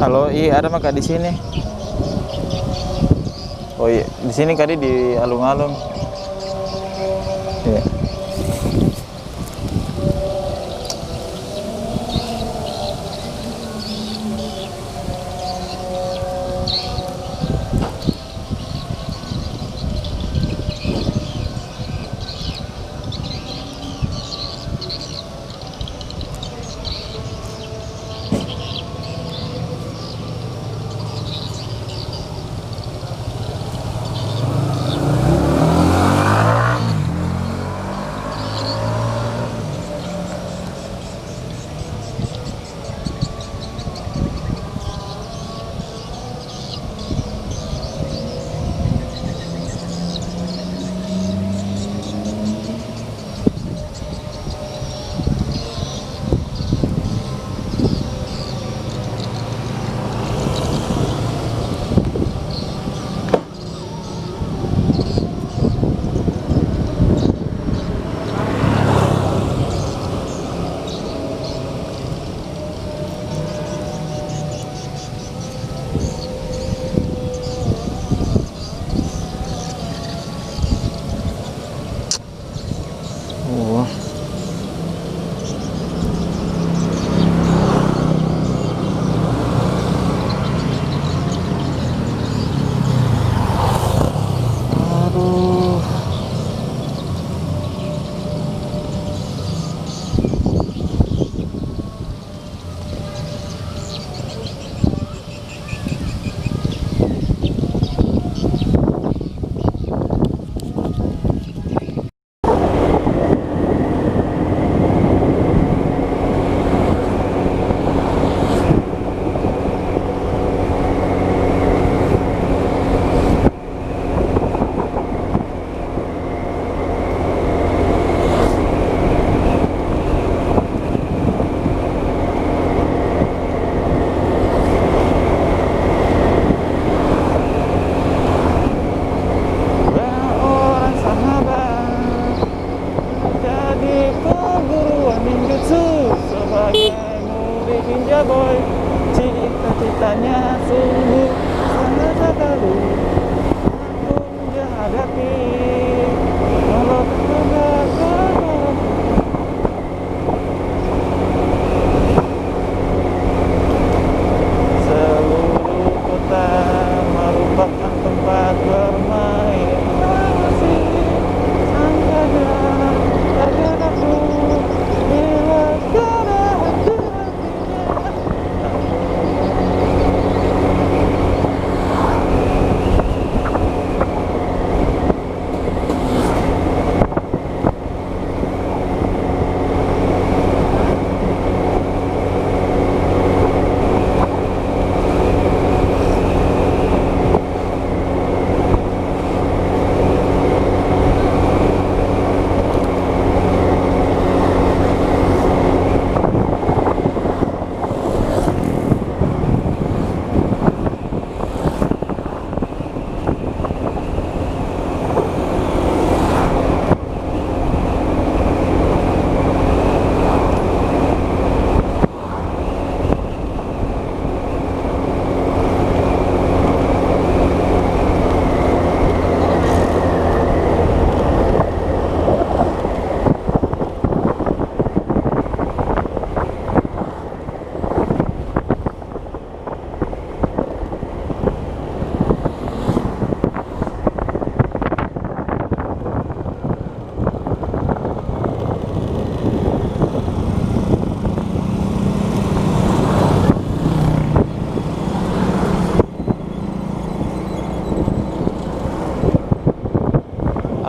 Halo, iya ada maka di sini. Oh iya, di sini kali di alung-alung. Iya. Oh. Aduh. Orang sahabat jadi perguruan ninjutsu sebagai murid ninja boy. Cita-citanya sungguh sangat sekali aku menghadapi walau kegagalan. Seluruh kota merupakan tempat bermain masih sangatnya tergerakku bila tiada hentinya.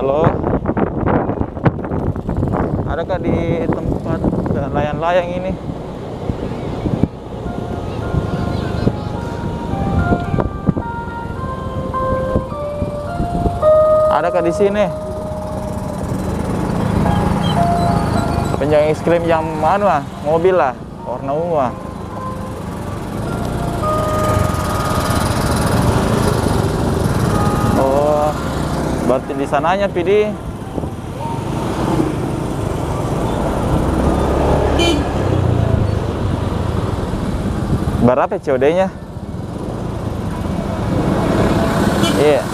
Halo, adakah di tempat layang-layang ini? Adakah di sini? Penjual es krim yang mana? Mobil lah, warna ungu lah. Oh, berarti di sananya PD. Berapa COD-nya? Iya.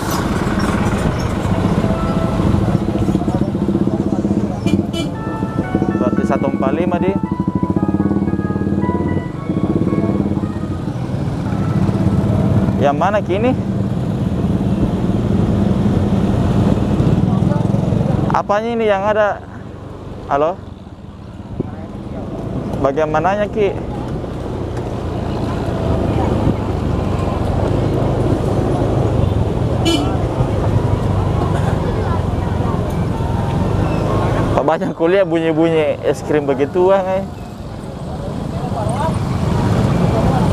Berarti 145 di. Yang mana kini? Apanya ini yang ada? Halo? Bagian mananya Ki? Pak banyak kuliah bunyi-bunyi es krim begituan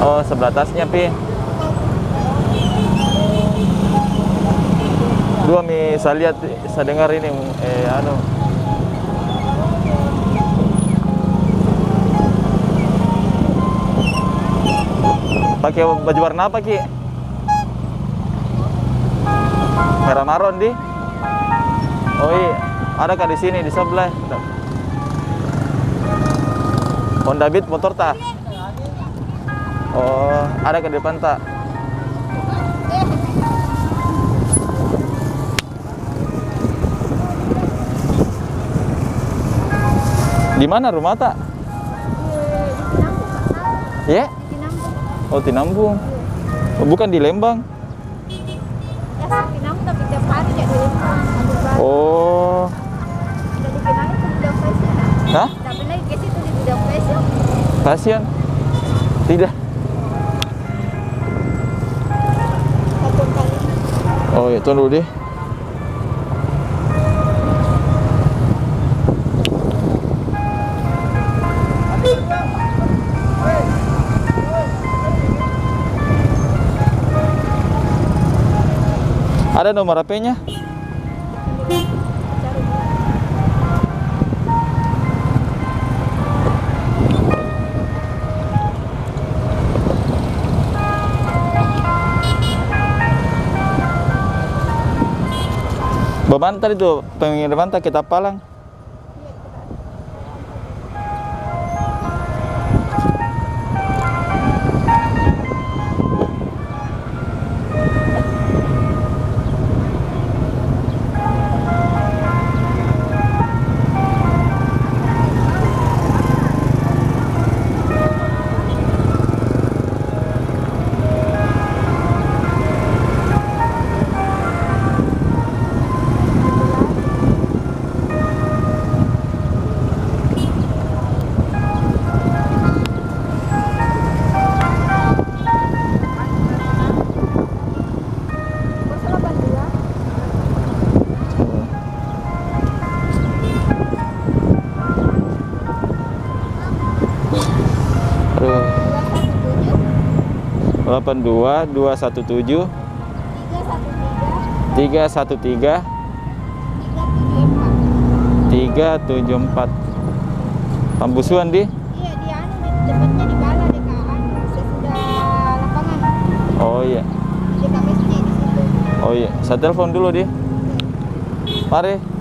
Oh, sebelah atasnya Pi. Dua saya lihat, saya dengar ini pakai baju warna apa Ki? Merah marun di. Oh iya, ada kah di sini di sebelah? Honda Beat motor tak? Oh, ada ke depan tak? Di mana rumah tak? Di Tinambung, Pak. Ya? Di Tinambung. Oh, Tinambung. Oh, bukan di Lembang. Ya, di Tinambung tapi tiap hari dia di Lembang. Oh. Udah dikenalin ke bidang fashion. Hah? Tapi lagi ke situ di bidang fashion. Pasien? Tidak. Satu kali. Oh, ya tunggu deh. Ada nomor HP-nya? Beban tadi tuh pengiriman tak kita palang. Aduh. 82 217 313 374 Pambusuan di? Iya, di anu tempatnya di Bala dekat sesudah lapangan. Oh iya. Dekat masjid di situ. Oh iya, saya telepon dulu di. Mari.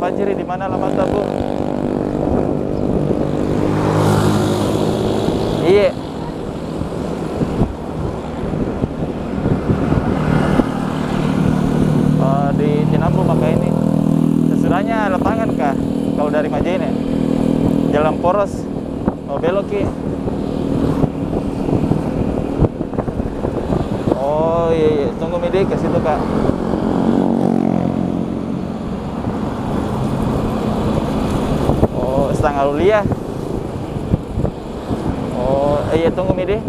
Fajri di mana alamat Bu? Iya. Di Tinambung pakai ini. Sesudahnya lapangan kah? Kalau dari Majene, Jalan Poros, mau belok Ki. Oh iya, iya. Tunggu Midi ke situ Kak. Setengah Aulia. Oh, iya tunggu Midi.